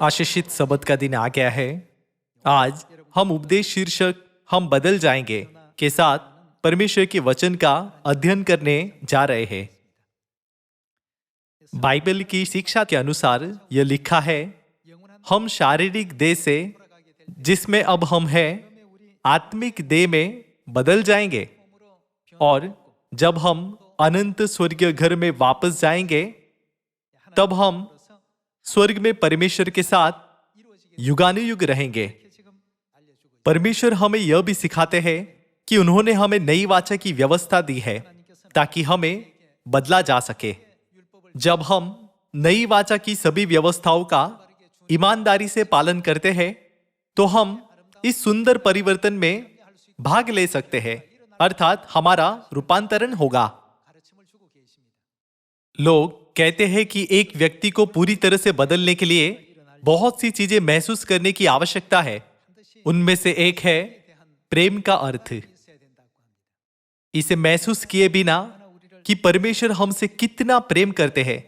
आशीषित शब्द का दिन आ गया है। आज हम उपदेश शीर्षक हम बदल जाएंगे के साथ परमेश्वर के वचन का अध्ययन करने जा रहे हैं। बाइबल की शिक्षा के अनुसार यह लिखा है, हम शारीरिक देह से जिसमें अब हम हैं आत्मिक देह में बदल जाएंगे, और जब हम अनंत स्वर्गीय घर में वापस जाएंगे तब हम स्वर्ग में परमेश्वर के साथ युगानुयुग रहेंगे। परमेश्वर हमें यह भी सिखाते हैं कि उन्होंने हमें नई वाचा की व्यवस्था दी है ताकि हमें बदला जा सके। जब हम नई वाचा की सभी व्यवस्थाओं का ईमानदारी से पालन करते हैं तो हम इस सुंदर परिवर्तन में भाग ले सकते हैं, अर्थात हमारा रूपांतरण होगा। लोग कहते हैं कि एक व्यक्ति को पूरी तरह से बदलने के लिए बहुत सी चीजें महसूस करने की आवश्यकता है। उनमें से एक है प्रेम का अर्थ। इसे महसूस किए बिना कि परमेश्वर हमसे कितना प्रेम करते हैं,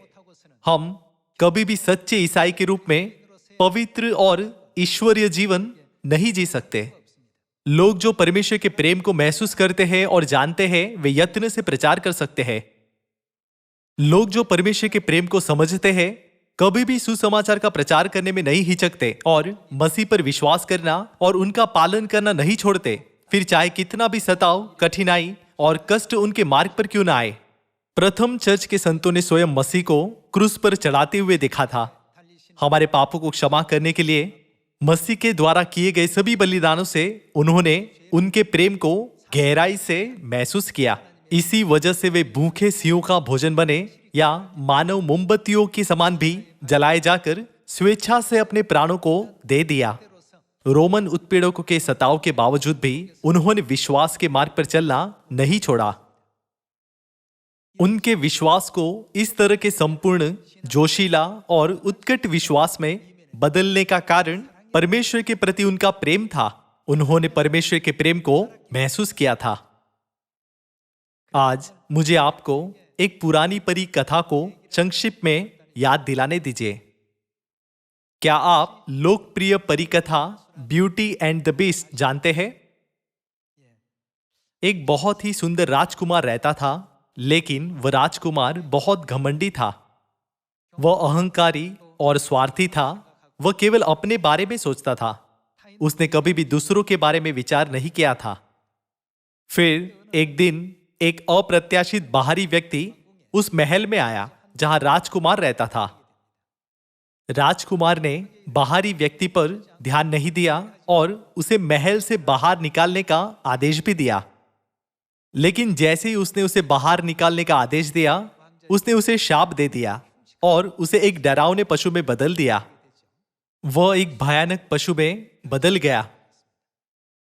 हम कभी भी सच्चे ईसाई के रूप में पवित्र और ईश्वरीय जीवन नहीं जी सकते। लोग जो परमेश्वर के प्रेम को महसूस करते हैं और जानते हैं वे यत्न से प्रचार कर सकते हैं। लोग जो परमेश्वर के प्रेम को समझते हैं कभी भी सुसमाचार का प्रचार करने में नहीं हिचकते और मसीह पर विश्वास करना और उनका पालन करना नहीं छोड़ते, फिर चाहे कितना भी सताव, कठिनाई और कष्ट उनके मार्ग पर क्यों ना आए। प्रथम चर्च के संतों ने स्वयं मसीह को क्रूस पर चढ़ाते हुए देखा था। हमारे पापों को क्षमा करने के लिए मसीह के द्वारा किए गए सभी बलिदानों से उन्होंने उनके प्रेम को गहराई से महसूस किया। इसी वजह से वे भूखे सिंहों का भोजन बने या मानव मोमबत्तियों के समान भी जलाए जाकर स्वेच्छा से अपने प्राणों को दे दिया। रोमन उत्पीड़कों के सताव के बावजूद भी उन्होंने विश्वास के मार्ग पर चलना नहीं छोड़ा। उनके विश्वास को इस तरह के संपूर्ण, जोशीला और उत्कट विश्वास में बदलने का कारण परमेश्वर के प्रति उनका प्रेम था। उन्होंने परमेश्वर के प्रेम को महसूस किया था। आज मुझे आपको एक पुरानी परी कथा को संक्षिप्त में याद दिलाने दीजिए। क्या आप लोकप्रिय परी कथा ब्यूटी एंड द बीस्ट जानते हैं? एक बहुत ही सुंदर राजकुमार रहता था, लेकिन वह राजकुमार बहुत घमंडी था। वह अहंकारी और स्वार्थी था। वह केवल अपने बारे में सोचता था। उसने कभी भी दूसरों के बारे में विचार नहीं किया था। फिर एक दिन एक अप्रत्याशित बाहरी व्यक्ति उस महल में आया जहां राजकुमार रहता था। राजकुमार ने बाहरी व्यक्ति पर ध्यान नहीं दिया और उसे महल से बाहर निकालने का आदेश भी दिया। लेकिन जैसे ही उसने उसे बाहर निकालने का आदेश दिया, उसने उसे शाप दे दिया और उसे एक डरावने पशु में बदल दिया। वह एक भयानक पशु में बदल गया।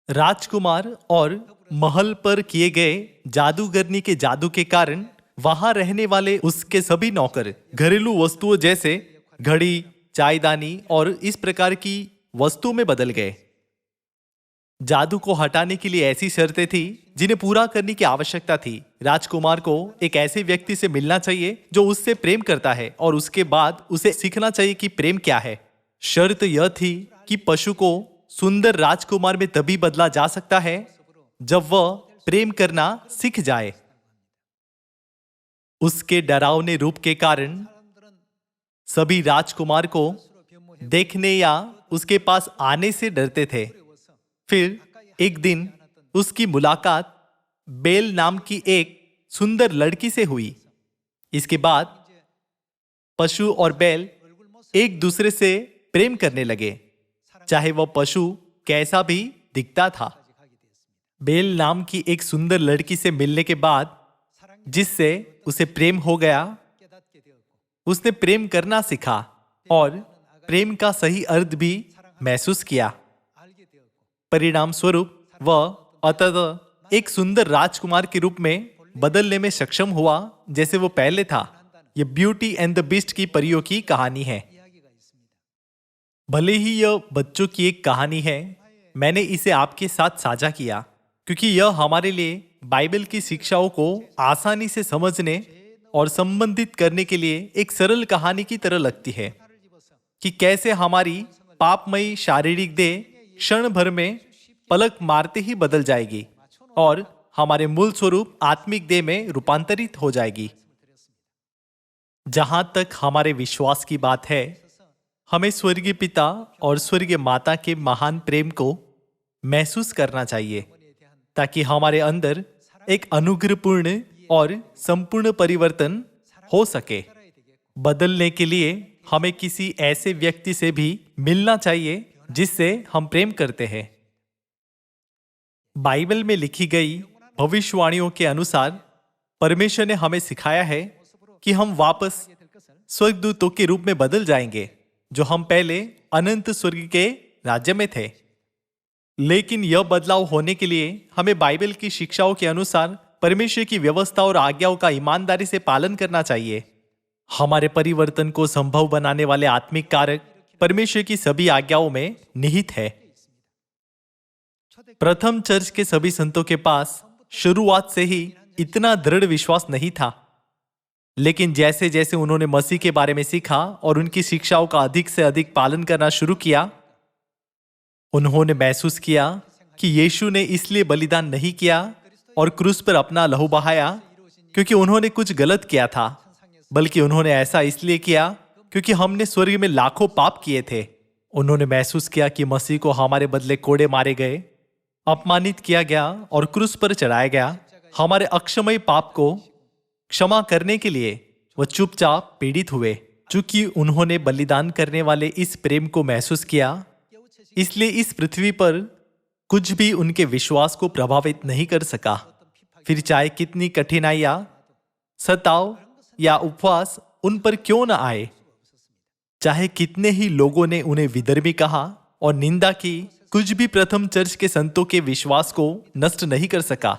राजकुमार और महल पर किए गए जादूगरनी के जादू के कारण वहां रहने वाले उसके सभी नौकर घरेलू वस्तुओं जैसे घड़ी, चायदानी और इस प्रकार की वस्तुओं में बदल गए। जादू को हटाने के लिए ऐसी शर्तें थी जिन्हें पूरा करने की आवश्यकता थी। राजकुमार को एक ऐसे व्यक्ति से मिलना चाहिए जो उससे प्रेम करता है और उसके बाद उसे सीखना चाहिए कि प्रेम क्या है। शर्त यह थी कि पशु को सुंदर राजकुमार में तभी बदला जा सकता है जब वह प्रेम करना सीख जाए। उसके डरावने रूप के कारण सभी राजकुमार को देखने या उसके पास आने से डरते थे। फिर एक दिन उसकी मुलाकात बेल नाम की एक सुंदर लड़की से हुई। इसके बाद पशु और बेल एक दूसरे से प्रेम करने लगे, चाहे वह पशु कैसा भी दिखता था। बेल नाम की एक सुंदर लड़की से मिलने के बाद जिससे उसे प्रेम हो गया, उसने प्रेम करना सीखा और प्रेम का सही अर्थ भी महसूस किया। परिणाम स्वरूप वह अतः एक सुंदर राजकुमार के रूप में बदलने में सक्षम हुआ जैसे वो पहले था। यह ब्यूटी एंड द बीस्ट की परियों की कहानी है। भले ही यह बच्चों की एक कहानी है, मैंने इसे आपके साथ साझा किया क्योंकि यह हमारे लिए बाइबल की शिक्षाओं को आसानी से समझने और संबंधित करने के लिए एक सरल कहानी की तरह लगती है। कि कैसे हमारी पापमयी शारीरिक देह क्षण भर में पलक मारते ही बदल जाएगी और हमारे मूल स्वरूप आत्मिक देह में रूपांतरित हो जाएगी। जहां तक हमारे विश्वास की बात है, हमें स्वर्गीय पिता और स्वर्गीय माता के महान प्रेम को महसूस करना चाहिए ताकि हमारे अंदर एक अनुग्रहपूर्ण और संपूर्ण परिवर्तन हो सके। बदलने के लिए हमें किसी ऐसे व्यक्ति से भी मिलना चाहिए जिससे हम प्रेम करते हैं। बाइबल में लिखी गई भविष्यवाणियों के अनुसार परमेश्वर ने हमें सिखाया है कि हम वापस स्वर्गदूतों के रूप में बदल जाएंगे जो हम पहले अनंत स्वर्ग के राज्य में थे। लेकिन यह बदलाव होने के लिए हमें बाइबल की शिक्षाओं के अनुसार परमेश्वर की व्यवस्था और आज्ञाओं का ईमानदारी से पालन करना चाहिए। हमारे परिवर्तन को संभव बनाने वाले आत्मिक कारक परमेश्वर की सभी आज्ञाओं में निहित है। प्रथम चर्च के सभी संतों के पास शुरुआत से ही इतना दृढ़ विश्वास नहीं था, लेकिन जैसे जैसे उन्होंने मसीह के बारे में सीखा और उनकी शिक्षाओं का अधिक से अधिक पालन करना शुरू किया, उन्होंने महसूस किया कि यीशु ने इसलिए बलिदान नहीं किया और क्रूस पर अपना लहू बहाया क्योंकि उन्होंने कुछ गलत किया था, बल्कि उन्होंने ऐसा इसलिए किया क्योंकि हमने स्वर्ग में लाखों पाप किए थे। उन्होंने महसूस किया कि मसीह को हमारे बदले कोड़े मारे गए, अपमानित किया गया और क्रूस पर चढ़ाया गया। हमारे अक्षमय पाप को क्षमा करने के लिए वह चुपचाप पीड़ित हुए। चूंकि उन्होंने बलिदान करने वाले इस प्रेम को महसूस किया, इसलिए इस पृथ्वी पर कुछ भी उनके विश्वास को प्रभावित नहीं कर सका। फिर चाहे कितनी कठिनाइयां, सताव या उपवास उन पर क्यों न आए, चाहे कितने ही लोगों ने उन्हें विधर्मी कहा और निंदा की, कुछ भी प्रथम चर्च के संतों के विश्वास को नष्ट नहीं कर सका।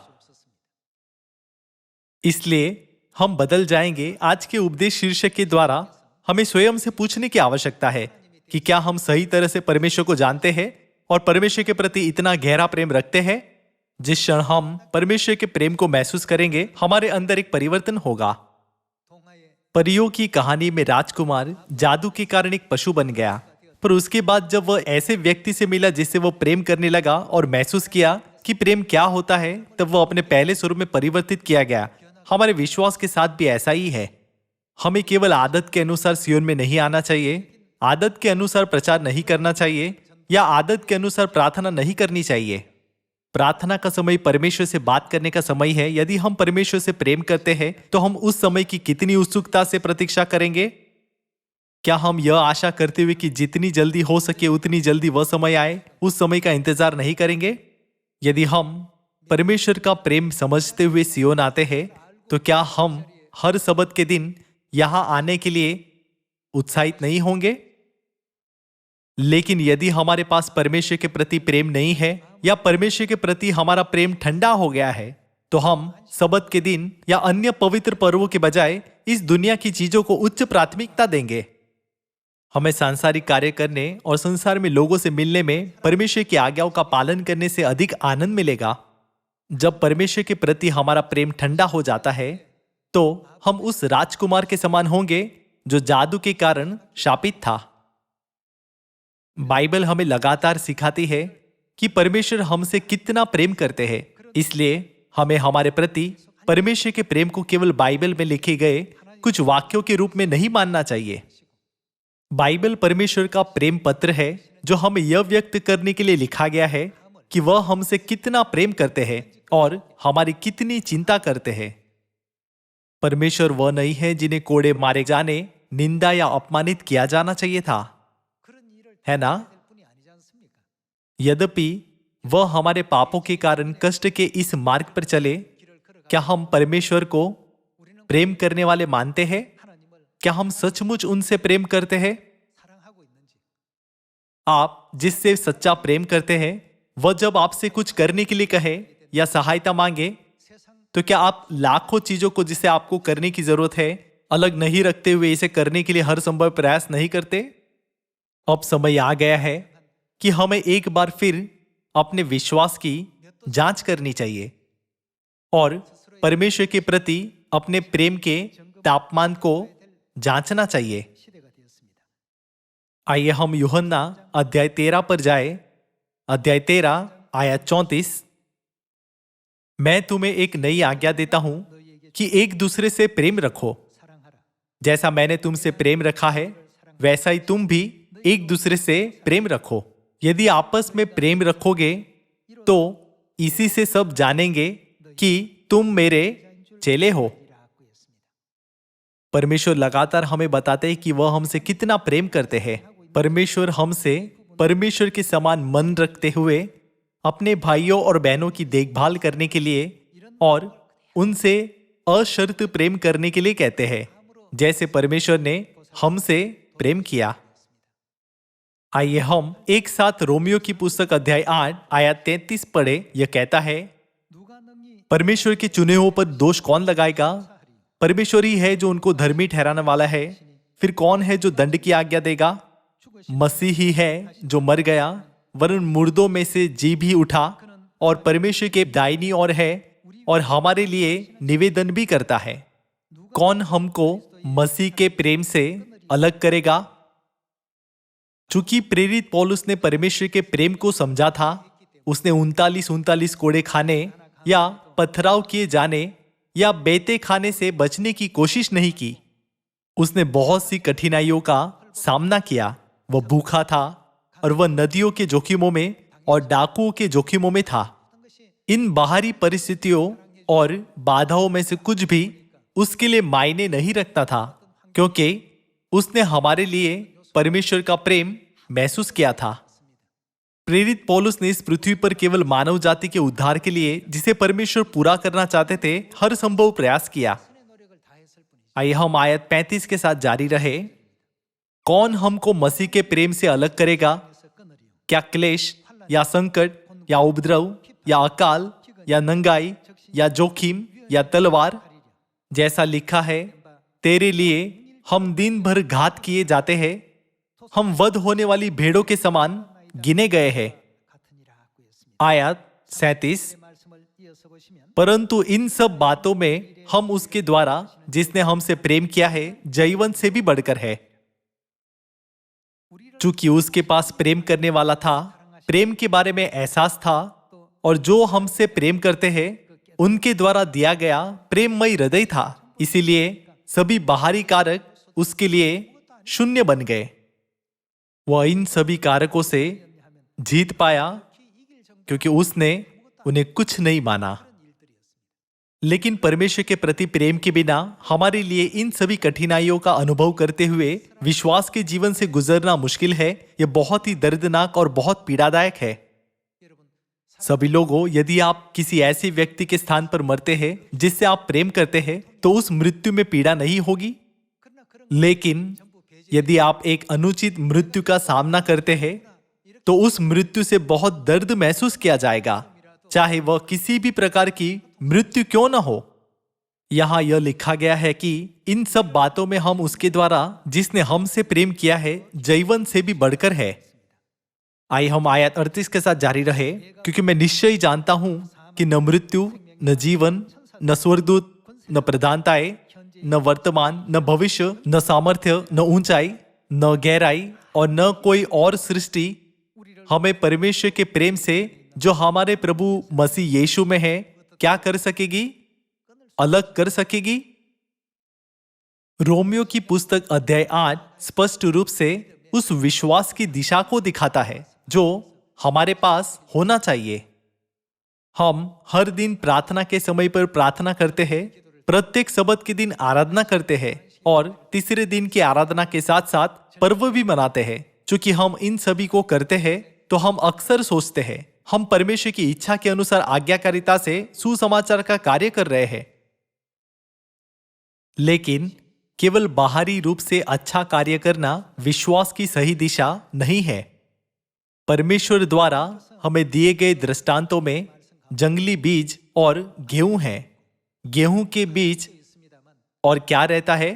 इसलिए हम बदल जाएंगे। आज के उपदेश शीर्षक के द्वारा हमें स्वयं से पूछने की आवश्यकता है कि क्या हम सही तरह से परमेश्वर को जानते हैं और परमेश्वर के प्रति इतना गहरा प्रेम रखते हैं। जिस क्षण हम परमेश्वर के प्रेम को महसूस करेंगे, हमारे अंदर एक परिवर्तन होगा। परियों की कहानी में राजकुमार जादू के कारण एक पशु बन गया, पर उसके बाद जब वह ऐसे व्यक्ति से मिला जिससे वह प्रेम करने लगा और महसूस किया कि प्रेम क्या होता है, तब वह अपने पहले स्वरूप में परिवर्तित किया गया। हमारे विश्वास के साथ भी ऐसा ही है। हमें केवल आदत के अनुसार सियोन में नहीं आना चाहिए, आदत के अनुसार प्रचार नहीं करना चाहिए या आदत के अनुसार प्रार्थना नहीं करनी चाहिए। प्रार्थना का समय परमेश्वर से बात करने का समय है। यदि हम परमेश्वर से प्रेम करते हैं तो हम उस समय की कितनी उत्सुकता से प्रतीक्षा करेंगे। क्या हम यह आशा करते हुए कि जितनी जल्दी हो सके उतनी जल्दी वह समय आए, उस समय का इंतजार नहीं करेंगे। यदि हम परमेश्वर का प्रेम समझते हुए सियोन आते हैं तो क्या हम हर सब्त के दिन यहां आने के लिए उत्साहित नहीं होंगे। लेकिन यदि हमारे पास परमेश्वर के प्रति प्रेम नहीं है या परमेश्वर के प्रति हमारा प्रेम ठंडा हो गया है, तो हम सब्त के दिन या अन्य पवित्र पर्वों के बजाय इस दुनिया की चीजों को उच्च प्राथमिकता देंगे। हमें सांसारिक कार्य करने और संसार में लोगों से मिलने में परमेश्वर की आज्ञाओं का पालन करने से अधिक आनंद मिलेगा। जब परमेश्वर के प्रति हमारा प्रेम ठंडा हो जाता है तो हम उस राजकुमार के समान होंगे जो जादू के कारण शापित था। बाइबल हमें लगातार सिखाती है कि परमेश्वर हमसे कितना प्रेम करते हैं। इसलिए हमें हमारे प्रति परमेश्वर के प्रेम को केवल बाइबल में लिखे गए कुछ वाक्यों के रूप में नहीं मानना चाहिए। बाइबल परमेश्वर का प्रेम पत्र है जो हमें यह व्यक्त करने के लिए लिखा गया है कि वह हमसे कितना प्रेम करते हैं और हमारी कितनी चिंता करते हैं। परमेश्वर वह नहीं है जिन्हें कोड़े मारे जाने, निंदा या अपमानित किया जाना चाहिए था, है ना। यद्यपि वह हमारे पापों के कारण कष्ट के इस मार्ग पर चले, क्या हम परमेश्वर को प्रेम करने वाले मानते हैं? क्या हम सचमुच उनसे प्रेम करते हैं? आप जिससे सच्चा प्रेम करते हैं, वह जब आपसे कुछ करने के लिए कहे या सहायता मांगे, तो क्या आप लाखों चीजों को जिसे आपको करने की जरूरत है अलग नहीं रखते हुए इसे करने के लिए हर संभव प्रयास नहीं करते? अब समय आ गया है कि हमें एक बार फिर अपने विश्वास की जांच करनी चाहिए और परमेश्वर के प्रति अपने प्रेम के तापमान को जांचना चाहिए। आइए हम यूहन्ना अध्याय 13 पर जाए। अध्याय 13 आयत 34। मैं तुम्हें एक नई आज्ञा देता हूं कि एक दूसरे से प्रेम रखो। जैसा मैंने तुमसे प्रेम रखा है वैसा ही तुम भी एक दूसरे से प्रेम रखो। यदि आपस में प्रेम रखोगे तो इसी से सब जानेंगे कि तुम मेरे चेले हो। परमेश्वर लगातार हमें बताते हैं कि वह हमसे कितना प्रेम करते हैं। परमेश्वर हमसे परमेश्वर के समान मन रखते हुए अपने भाइयों और बहनों की देखभाल करने के लिए और उनसे अशर्त प्रेम करने के लिए कहते हैं, जैसे परमेश्वर ने हमसे प्रेम किया। आइए हम एक साथ रोमियो की पुस्तक अध्याय 8 आयत 33 पढ़े। यह कहता है, परमेश्वर के चुने हुओं पर दोष कौन लगाएगा? परमेश्वर ही है जो उनको धर्मी ठहराने वाला है। फिर कौन है जो दंड की आज्ञा देगा? मसीह ही है जो मर गया वरन मुर्दों में से जी भी उठा और परमेश्वर के दाहिनी ओर है और हमारे लिए निवेदन भी करता है। कौन हमको मसीह के प्रेम से अलग करेगा? चूंकि प्रेरित पौलुस ने परमेश्वर के प्रेम को समझा था, उसने 39 कोड़े खाने या पथराव किए जाने या बेते खाने से बचने की कोशिश नहीं की। उसने बहुत सी कठिनाइयों का सामना किया। वह भूखा था और वह नदियों के जोखिमों में और डाकुओं के जोखिमों में था। इन बाहरी परिस्थितियों और बाधाओं में से कुछ भी उसके लिए मायने नहीं रखता था, क्योंकि उसने हमारे लिए परमेश्वर का प्रेम महसूस किया था। प्रेरित पौलुस ने इस पृथ्वी पर केवल मानव जाति के उद्धार के लिए, जिसे परमेश्वर पूरा करना चाहते थे, हर संभव प्रयास किया। आइए हम आयत 35 के साथ जारी रहे। कौन हमको मसीह के प्रेम से अलग करेगा? क्या क्लेश या संकट या उपद्रव या अकाल या नंगाई या जोखिम या तलवार? जैसा लिखा है, तेरे लिए हम दिन भर घात किए जाते हैं, हम वध होने वाली भेड़ों के समान गिने गए हैं। आयत 37। परंतु इन सब बातों में हम उसके द्वारा जिसने हमसे प्रेम किया है जयवंत से भी बढ़कर है। चूंकि उसके पास प्रेम करने वाला था, प्रेम के बारे में एहसास था, और जो हमसे प्रेम करते हैं उनके द्वारा दिया गया प्रेममय हृदय था। इसीलिए सभी बाहरी कारक उसके लिए शून्य बन गए। वह इन सभी कारकों से जीत पाया क्योंकि उसने उन्हें कुछ नहीं माना। लेकिन परमेश्वर के प्रति प्रेम के बिना हमारे लिए इन सभी कठिनाइयों का अनुभव करते हुए विश्वास के जीवन से गुजरना मुश्किल है। यह बहुत ही दर्दनाक और बहुत पीड़ादायक है। सभी लोगों, यदि आप किसी ऐसे व्यक्ति के स्थान पर मरते हैं जिससे आप प्रेम करते हैं, तो उस मृत्यु में पीड़ा नहीं होगी। लेकिन यदि आप एक अनुचित मृत्यु का सामना करते हैं, तो उस मृत्यु से बहुत दर्द महसूस किया जाएगा, चाहे वह किसी भी प्रकार की मृत्यु क्यों न हो। यहां यह लिखा गया है कि इन सब बातों में हम उसके द्वारा जिसने हमसे प्रेम किया है जयवंत से भी बढ़कर है। आइए हम आयत 38 के साथ जारी रहे। क्योंकि मैं निश्चय ही जानता हूं कि न मृत्यु, न जीवन, न स्वर्गदूत, न प्रधानताएं, न वर्तमान, न भविष्य, न सामर्थ्य, न ऊंचाई, न गहराई और न कोई और सृष्टि हमें परमेश्वर के प्रेम से जो हमारे प्रभु मसीह यीशु में है क्या कर सकेगी? अलग कर सकेगी? रोमियो की पुस्तक अध्याय 8 स्पष्ट रूप से उस विश्वास की दिशा को दिखाता है जो हमारे पास होना चाहिए। हम हर दिन प्रार्थना के समय पर प्रार्थना करते हैं, प्रत्येक सब्त के दिन आराधना करते हैं और तीसरे दिन की आराधना के साथ साथ पर्व भी मनाते हैं। चूंकि हम इन सभी को करते हैं तो हम अक्सर सोचते हैं हम परमेश्वर की इच्छा के अनुसार आज्ञाकारिता से सुसमाचार का कार्य कर रहे हैं। लेकिन केवल बाहरी रूप से अच्छा कार्य करना विश्वास की सही दिशा नहीं है। परमेश्वर द्वारा हमें दिए गए दृष्टांतों में जंगली बीज और गेहूं है। गेहूं के बीच और क्या रहता है?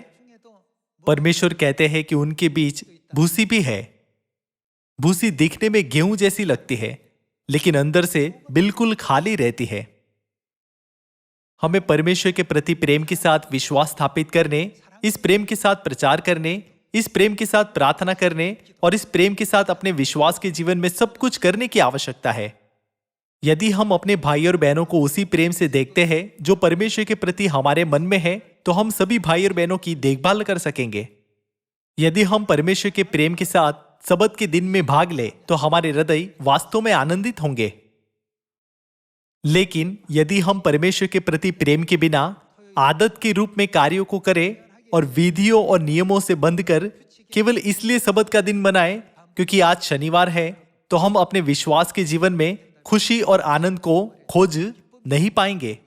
परमेश्वर कहते हैं कि उनके बीच भूसी भी है। भूसी दिखने में गेहूं जैसी लगती है, लेकिन अंदर से बिल्कुल खाली रहती है। हमें परमेश्वर के प्रति प्रेम के साथ विश्वास स्थापित करने, इस प्रेम के साथ प्रचार करने इस प्रेम के साथ प्रार्थना करने और इस प्रेम के साथ अपने विश्वास के जीवन में सब कुछ करने की आवश्यकता है। यदि हम अपने भाई और बहनों को उसी प्रेम से देखते हैं जो परमेश्वर के प्रति हमारे मन में है, तो हम सभी भाई और बहनों की देखभाल कर सकेंगे। यदि हम परमेश्वर के प्रेम के साथ सबत के दिन में भाग ले, तो हमारे हृदय वास्तव में आनंदित होंगे। लेकिन यदि हम परमेश्वर के प्रति प्रेम के बिना आदत के रूप में कार्यों को करें और विधियों और नियमों से बंध कर केवल इसलिए सबत का दिन मनाएं क्योंकि आज शनिवार है, तो हम अपने विश्वास के जीवन में खुशी और आनंद को खोज नहीं पाएंगे।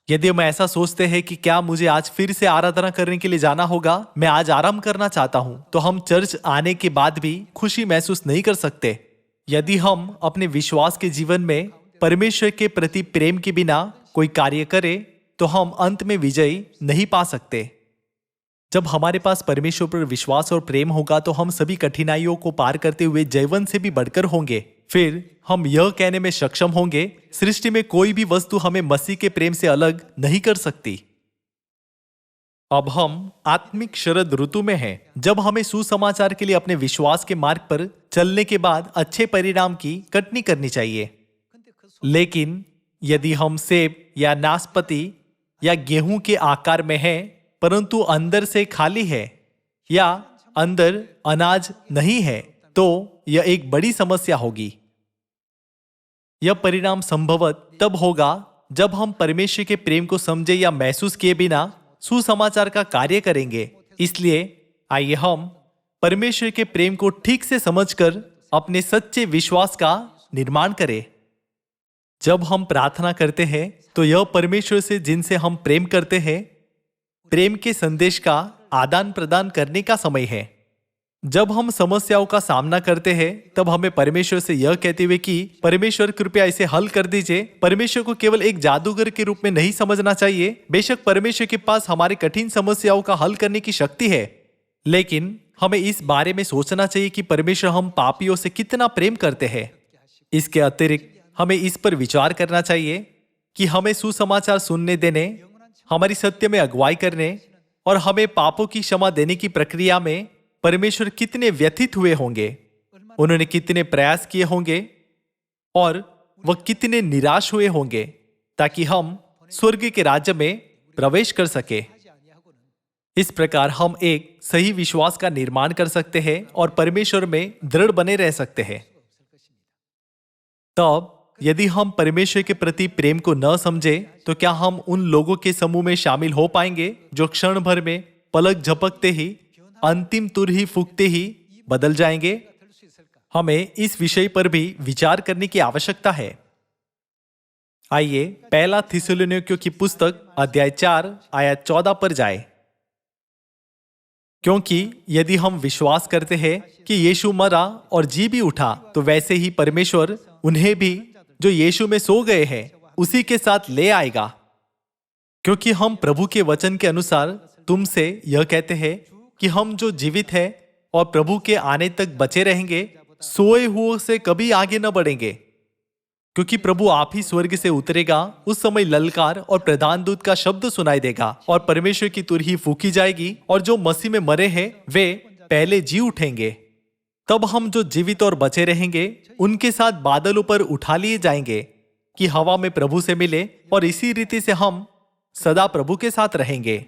यदि हम ऐसा सोचते हैं कि क्या मुझे आज फिर से आराधना करने के लिए जाना होगा, मैं आज आराम करना चाहता हूं, तो हम चर्च आने के बाद भी खुशी महसूस नहीं कर सकते। यदि हम अपने विश्वास के जीवन में परमेश्वर के प्रति प्रेम के बिना कोई कार्य करें, तो हम अंत में विजय नहीं पा सकते। जब हमारे पास परमेश्वर पर विश्वास और प्रेम होगा, तो हम सभी कठिनाइयों को पार करते हुए जयवंत से भी बढ़कर होंगे। फिर हम यह कहने में सक्षम होंगे, सृष्टि में कोई भी वस्तु हमें मसीह के प्रेम से अलग नहीं कर सकती। अब हम आत्मिक शरद ऋतु में हैं, जब हमें सुसमाचार के लिए अपने विश्वास के मार्ग पर चलने के बाद अच्छे परिणाम की कटनी करनी चाहिए। लेकिन यदि हम सेब या नाशपाती या गेहूं के आकार में हैं, परंतु अंदर से खाली है या अंदर अनाज नहीं है, तो यह एक बड़ी समस्या होगी। यह परिणाम संभवत तब होगा जब हम परमेश्वर के प्रेम को समझे या महसूस किए बिना सुसमाचार का कार्य करेंगे। इसलिए आइए हम परमेश्वर के प्रेम को ठीक से समझकर अपने सच्चे विश्वास का निर्माण करें। जब हम प्रार्थना करते हैं, तो यह परमेश्वर से जिनसे हम प्रेम करते हैं, प्रेम के संदेश का आदान प्रदान करने का समय है। जब हम समस्याओं का सामना करते हैं, तब हमें परमेश्वर से यह कहते हुए कि परमेश्वर कृपया इसे हल कर दीजिए, परमेश्वर को केवल एक जादूगर के रूप में नहीं समझना चाहिए। बेशक परमेश्वर के पास हमारी कठिन समस्याओं का हल करने की शक्ति है, लेकिन हमें इस बारे में सोचना चाहिए कि परमेश्वर हम पापियों से कितना प्रेम करते हैं। इसके अतिरिक्त हमें इस पर विचार करना चाहिए कि हमें सुसमाचार सुनने देने, हमारी सत्य में अगुवाई करने और हमें पापों की क्षमा देने की प्रक्रिया में परमेश्वर कितने व्यथित हुए होंगे, उन्होंने कितने प्रयास किए होंगे और वह कितने निराश हुए होंगे, ताकि हम स्वर्ग के राज्य में प्रवेश कर सके। इस प्रकार हम एक सही विश्वास का निर्माण कर सकते हैं और परमेश्वर में दृढ़ बने रह सकते हैं। तब यदि हम परमेश्वर के प्रति प्रेम को न समझे, तो क्या हम उन लोगों के समूह में शामिल हो पाएंगे जो क्षण भर में पलक झपकते ही, अंतिम तुर ही फूंकते ही बदल जाएंगे? हमें इस विषय पर भी विचार करने की आवश्यकता है। आइए पहला थिस्सलुनीकियों की पुस्तक अध्याय 4 आयत 14 पर जाए। क्योंकि यदि हम विश्वास करते हैं कि यीशु मरा और जी भी उठा, तो वैसे ही परमेश्वर उन्हें भी जो यीशु में सो गए हैं उसी के साथ ले आएगा। क्योंकि हम प्रभु के वचन के अनुसार तुमसे यह कहते हैं कि हम जो जीवित हैं और प्रभु के आने तक बचे रहेंगे, सोए हुओं से कभी आगे न बढ़ेंगे। क्योंकि प्रभु आप ही स्वर्ग से उतरेगा, उस समय ललकार और प्रधान दूत का शब्द सुनाई देगा और परमेश्वर की तुरही फूकी जाएगी और जो मसीह में मरे हैं वे पहले जी उठेंगे। तब हम जो जीवित और बचे रहेंगे उनके साथ बादलों पर उठा लिए जाएंगे कि हवा में प्रभु से मिले और इसी रीति से हम सदा प्रभु के साथ रहेंगे।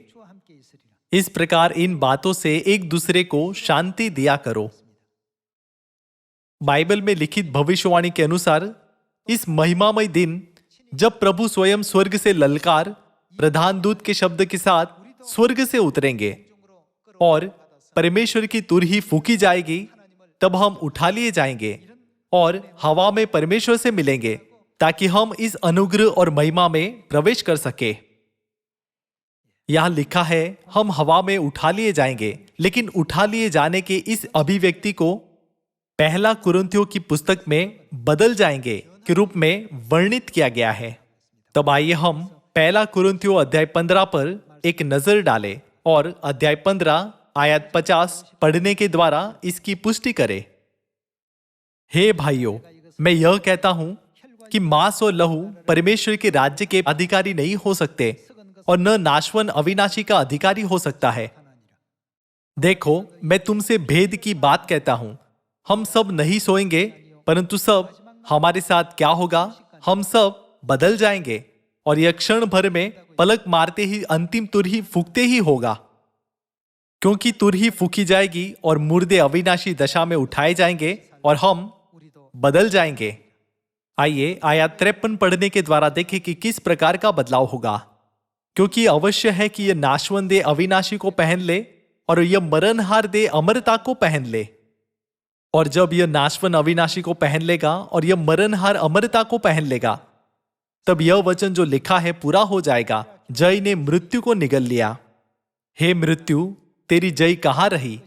इस प्रकार इन बातों से एक दूसरे को शांति दिया करो। बाइबल में लिखित भविष्यवाणी के अनुसार इस महिमामय दिन जब प्रभु स्वयं स्वर्ग से ललकार प्रधान दूत के शब्द के साथ स्वर्ग से उतरेंगे और परमेश्वर की तुरही फूकी जाएगी, तब हम उठा लिए जाएंगे और हवा में परमेश्वर से मिलेंगे, ताकि हम इस अनुग्रह और महिमा में प्रवेश कर सके। यहां लिखा है हम हवा में उठा लिए जाएंगे, लेकिन उठा लिए जाने के इस अभिव्यक्ति को पहला कुरिन्थियों की पुस्तक में बदल जाएंगे के रूप में वर्णित किया गया है। तब आइए हम पहला कुरिन्थियों अध्याय 15 पर एक नजर डालें और अध्याय 15 आयत 50 पढ़ने के द्वारा इसकी पुष्टि करें। हे भाइयों, मैं यह कहता हूं कि मांस और लहू परमेश्वर के राज्य के अधिकारी नहीं हो सकते और न नाशवन अविनाशी का अधिकारी हो सकता है। देखो, मैं तुमसे भेद की बात कहता हूं। हम सब नहीं सोएंगे, परंतु सब हमारे साथ क्या होगा, हम सब बदल जाएंगे और यह क्षण भर में पलक मारते ही अंतिम तुरही फूंकते ही होगा। क्योंकि तुरही फूंकी जाएगी और मुर्दे अविनाशी दशा में उठाए जाएंगे और हम बदल जाएंगे। आइए आयत 53 पढ़ने के द्वारा देखें कि किस प्रकार का बदलाव होगा। क्योंकि अवश्य है कि यह नाशवन देह अविनाशी को पहन ले और यह मरणहार देह अमरता को पहन ले। और जब यह नाशवन अविनाशी को पहन लेगा और यह मरणहार अमरता को पहन लेगा, तब यह वचन जो लिखा है पूरा हो जाएगा, जय ने मृत्यु को निगल लिया। हे मृत्यु, तेरी जय कहां रही?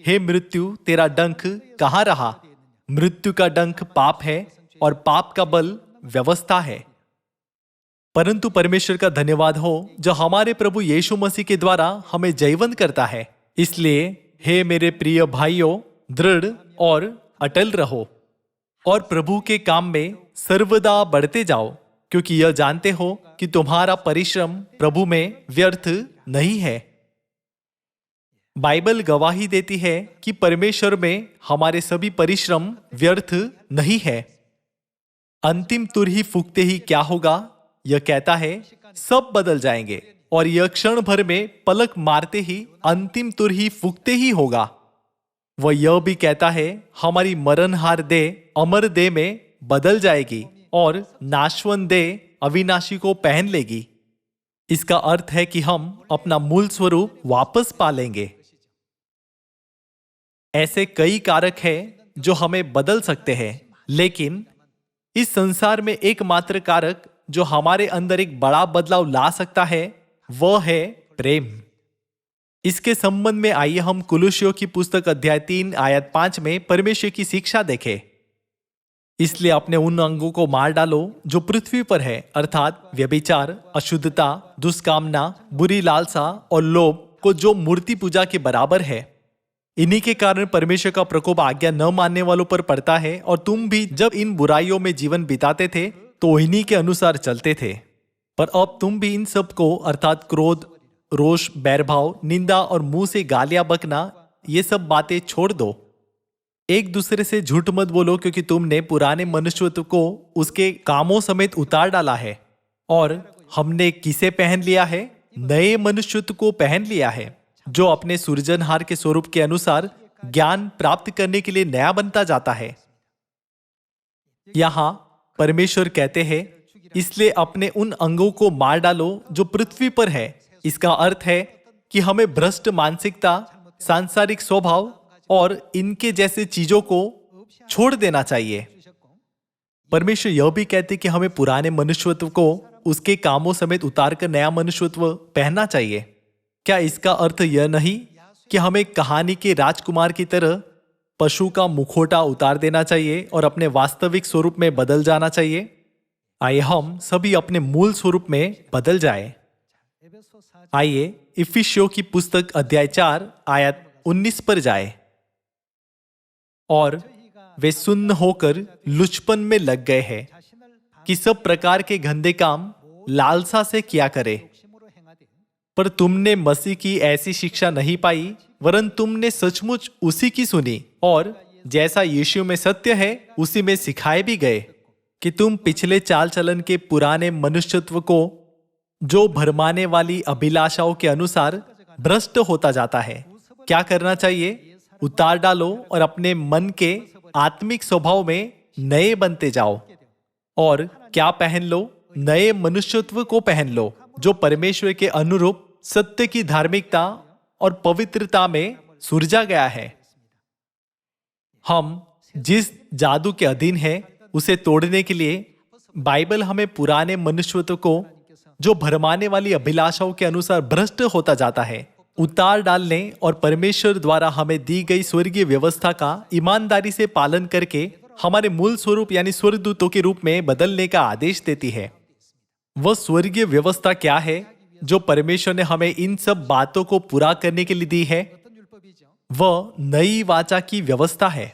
हे मृत्यु, तेरा डंक कहां रहा? मृत्यु का डंक पाप है और पाप का बल व्यवस्था है। परंतु परमेश्वर का धन्यवाद हो जो हमारे प्रभु यीशु मसीह के द्वारा हमें जयवंत करता है। इसलिए हे मेरे प्रिय भाइयों, दृढ़ और अटल रहो और प्रभु के काम में सर्वदा बढ़ते जाओ, क्योंकि यह जानते हो कि तुम्हारा परिश्रम प्रभु में व्यर्थ नहीं है। बाइबल गवाही देती है कि परमेश्वर में हमारे सभी परिश्रम व्यर्थ नहीं है। अंतिम तुरही फूंकते ही क्या होगा? यह कहता है सब बदल जाएंगे और यह क्षण भर में पलक मारते ही अंतिम तुरही फूंकते ही होगा। वह यह भी कहता है हमारी मरणहार देह अमर देह में बदल जाएगी और नाशवन देह अविनाशी को पहन लेगी। इसका अर्थ है कि हम अपना मूल स्वरूप वापस पा लेंगे। ऐसे कई कारक हैं जो हमें बदल सकते हैं, लेकिन इस संसार में एकमात्र कारक जो हमारे अंदर एक बड़ा बदलाव ला सकता है वह है प्रेम। इसके संबंध में आइए हम कुलुस्सियों की पुस्तक अध्याय 3 आयत 5 में परमेश्वर की शिक्षा देखें। इसलिए अपने उन अंगों को मार डालो जो पृथ्वी पर है, अर्थात व्यभिचार, अशुद्धता, दुष्कामना, बुरी लालसा और लोभ को, जो मूर्ति पूजा के बराबर है। इन्हीं के कारण परमेश्वर का प्रकोप आज्ञा न मानने वालों पर पड़ता है। और तुम भी जब इन बुराइयों में जीवन बिताते थे तो इन्हीं के अनुसार चलते थे। पर अब तुम भी इन सब को, अर्थात क्रोध, रोष, बैरभाव, निंदा और मुंह से गालियां बकना, ये सब बातें छोड़ दो। एक दूसरे से झूठ मत बोलो, क्योंकि तुमने पुराने मनुष्यत्व को उसके कामों समेत उतार डाला है और हमने किसे पहन लिया है? नए मनुष्यत्व को पहन लिया है, जो अपने सृजनहार के स्वरूप के अनुसार ज्ञान प्राप्त करने के लिए नया बनता जाता है। यहां परमेश्वर कहते हैं इसलिए अपने उन अंगों को मार डालो जो पृथ्वी पर है। इसका अर्थ है कि हमें भ्रष्ट मानसिकता, सांसारिक स्वभाव और इनके जैसे चीजों को छोड़ देना चाहिए। परमेश्वर यह भी कहते कि हमें पुराने मनुष्यत्व को उसके कामों समेत उतार कर नया मनुष्यत्व पहनना चाहिए। क्या इसका अर्थ यह नहीं कि हमें कहानी के राजकुमार की तरह पशु का मुखौटा उतार देना चाहिए और अपने वास्तविक स्वरूप में बदल जाना चाहिए? आइए हम सभी अपने मूल स्वरूप में बदल जाए। आइए इफिसियों की पुस्तक अध्याय 4 आयत 19 पर जाए। और वे सुन्न होकर लुचपन में लग गए हैं कि सब प्रकार के गंदे काम लालसा से किया करे। पर तुमने मसीह की ऐसी शिक्षा नहीं पाई, वरन तुमने सचमुच उसी की सुनी और जैसा यीशु में सत्य है उसी में सिखाए भी गए, कि तुम पिछले चाल चलन के पुराने मनुष्यत्व को, जो भरमाने वाली अभिलाषाओं के अनुसार भ्रष्ट होता जाता है, क्या करना चाहिए? उतार डालो और अपने मन के आत्मिक स्वभाव में नए बनते जाओ। और क्या पहन लो? नए मनुष्यत्व को पहन लो, जो परमेश्वर के अनुरूप सत्य की धार्मिकता और पवित्रता में सुरजा गया है। हम जिस जादू के अधीन हैं उसे तोड़ने के लिए बाइबल हमें पुराने मनुष्यत्व को, जो भरमाने वाली अभिलाषाओं के अनुसार भ्रष्ट होता जाता है, उतार डालने और परमेश्वर द्वारा हमें दी गई स्वर्गीय व्यवस्था का ईमानदारी से पालन करके हमारे मूल स्वरूप यानी स्वर्गदूतों के रूप में बदलने का आदेश देती है। वह स्वर्गीय व्यवस्था क्या है जो परमेश्वर ने हमें इन सब बातों को पूरा करने के लिए दी है? वह नई वाचा की व्यवस्था है।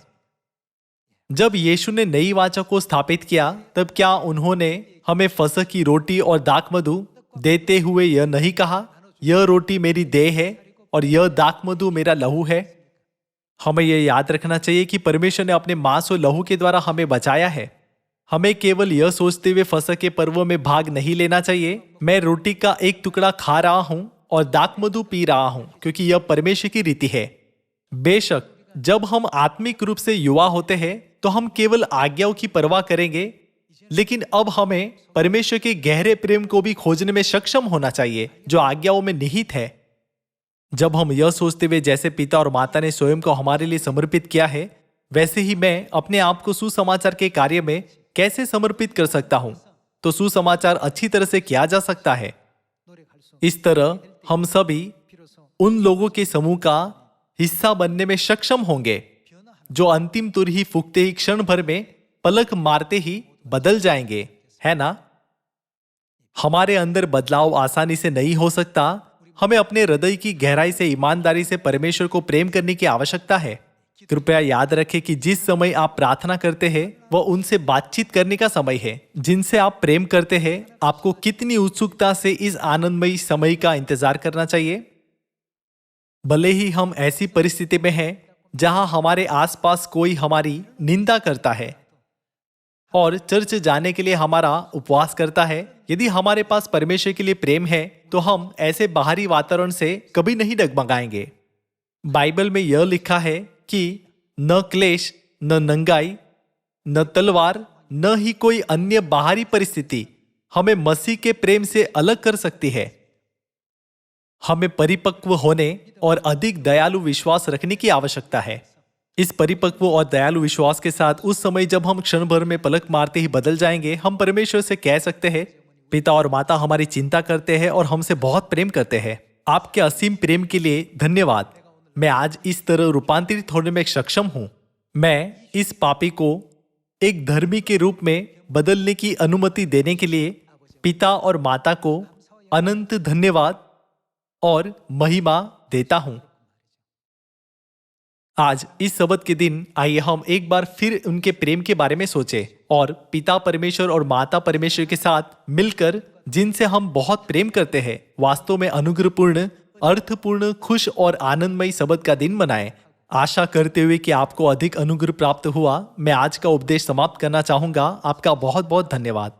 जब यीशु ने नई वाचा को स्थापित किया, तब क्या उन्होंने हमें फसह की रोटी और दाखमधु देते हुए यह नहीं कहा, यह रोटी मेरी देह है और यह दाखमधु मेरा लहू है। हमें यह याद रखना चाहिए कि परमेश्वर ने अपने मांस और लहू के द्वारा हमें बचाया है। हमें केवल यह सोचते हुए फसह के पर्वों में भाग नहीं लेना चाहिए, मैं रोटी का एक टुकड़ा खा रहा हूं और दाखमधु पी रहा हूं, क्योंकि यह परमेश्वर की रीति है। बेशक जब हम आत्मिक रूप से युवा होते हैं तो हम केवल आज्ञाओं की परवाह करेंगे, लेकिन अब हमें परमेश्वर के गहरे प्रेम को भी खोजने में सक्षम होना चाहिए जो आज्ञाओं में निहित है। जब हम यह सोचते हुए जैसे पिता और माता ने स्वयं को हमारे लिए समर्पित किया है, वैसे ही मैं अपने आप को सुसमाचार के कार्य में कैसे समर्पित कर सकता हूं, तो सुसमाचार अच्छी तरह से किया जा सकता है। इस तरह हम सभी उन लोगों के समूह का हिस्सा बनने में सक्षम होंगे जो अंतिम तुरही फूंकते ही क्षण भर में पलक मारते ही बदल जाएंगे, है ना? हमारे अंदर बदलाव आसानी से नहीं हो सकता। हमें अपने हृदय की गहराई से ईमानदारी से परमेश्वर को प्रेम करने की आवश्यकता है। कृपया याद रखें कि जिस समय आप प्रार्थना करते हैं वह उनसे बातचीत करने का समय है जिनसे आप प्रेम करते हैं। आपको कितनी उत्सुकता से इस आनंदमयी समय का इंतजार करना चाहिए। भले ही हम ऐसी परिस्थिति में हैं जहां हमारे आसपास कोई हमारी निंदा करता है और चर्च जाने के लिए हमारा उपवास करता है, यदि हमारे पास परमेश्वर के लिए प्रेम है तो हम ऐसे बाहरी वातावरण से कभी नहीं डगमगाएंगे। बाइबल में यह लिखा है कि न क्लेश, न नंगाई, न तलवार, न ही कोई अन्य बाहरी परिस्थिति हमें मसीह के प्रेम से अलग कर सकती है। हमें परिपक्व होने और अधिक दयालु विश्वास रखने की आवश्यकता है। इस परिपक्व और दयालु विश्वास के साथ उस समय जब हम क्षण भर में पलक मारते ही बदल जाएंगे, हम परमेश्वर से कह सकते हैं, पिता और माता हमारी चिंता करते हैं और हमसे बहुत प्रेम करते हैं। आपके असीम प्रेम के लिए धन्यवाद। मैं आज इस तरह रूपांतरित होने में सक्षम हूं। मैं इस पापी को एक धर्मी के रूप में बदलने की अनुमति देने के लिए पिता और माता को अनंत धन्यवाद और महिमा देता हूं। आज इस सबत के दिन आइए हम एक बार फिर उनके प्रेम के बारे में सोचें और पिता परमेश्वर और माता परमेश्वर के साथ मिलकर जिनसे हम बहुत प्रेम करते हैं, वास्तव में अनुग्रहपूर्ण, अर्थपूर्ण, खुश और आनंदमयी सबत का दिन मनाएं। आशा करते हुए कि आपको अधिक अनुग्रह प्राप्त हुआ, मैं आज का उपदेश समाप्त करना चाहूंगा। आपका बहुत बहुत धन्यवाद।